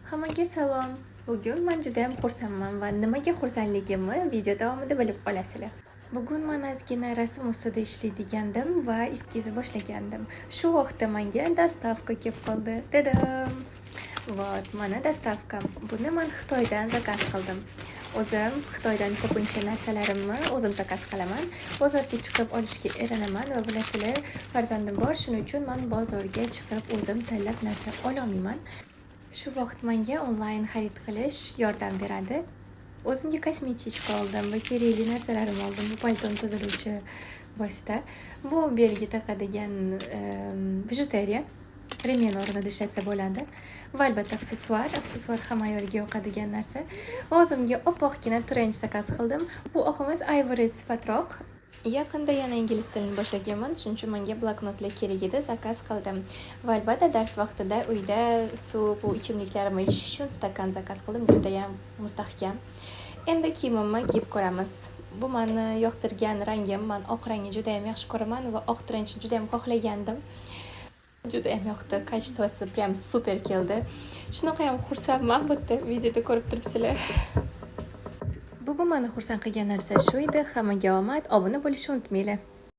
Hammaga salom. Bugun men juda ham xursandman va nimaga xursandligimni video davomida bilib olasizlar. Bugun men ozgina rasm ustida ishlaydigandim va eskizni boshlagandim. Shu vaqtda menga dostavka kelib qoldi. Dadam. Vot, mana dostavkam. Buni men Xitoydan zakaz qildim. O'zim Xitoydan ko'pincha narsalarimni o'zim zakaz qilaman. Bozorga chiqib olishga erinaman va bilasizlar, farzandim bor, shuning uchun men bozorga chiqib o'zim tanlab narsa ololmayman. Shu vaqt menga onlayn xarid qilish yordam beradi. O'zimga kosmetika oldim va kerakli narsalarimni oldim. Bu paltoni tozalovchi vosita. Bu belga taqadigan bijuteriya. Remen o'rnida ishlatsa bo'ladi. Va albatta aksessuar hamma ayolga yoqadigan narsa. O'zimga oppoqgina trench zakaz qildim. Bu oqimiz ivory sifatroq. Yaqinda yana ingliz tilini boshlaganman, shuning uchun menga bloknotlar kerak edi, zakaz qildim. Va albatta dars vaqtida uyda suv, bu ichimliklarimni ichish uchun stakan zakaz qildim, juda ham mustahkam. Endi kiyimimni kiyib ko'ramiz. Bu meni yoqtirgan rangim, men oq rangni juda ham yaxshi ko'raman va oq trenchni juda ham xohlagandim. Juda ham yoqdi, kачествоsi prям super keldi. Shunaqa ham xursandman, bu yerda videoda ko'rib turibsizlar. Bugun meni xursand qilgan narsa shu edi. Hammaga omad, obuna bo'lishni unutmanglar.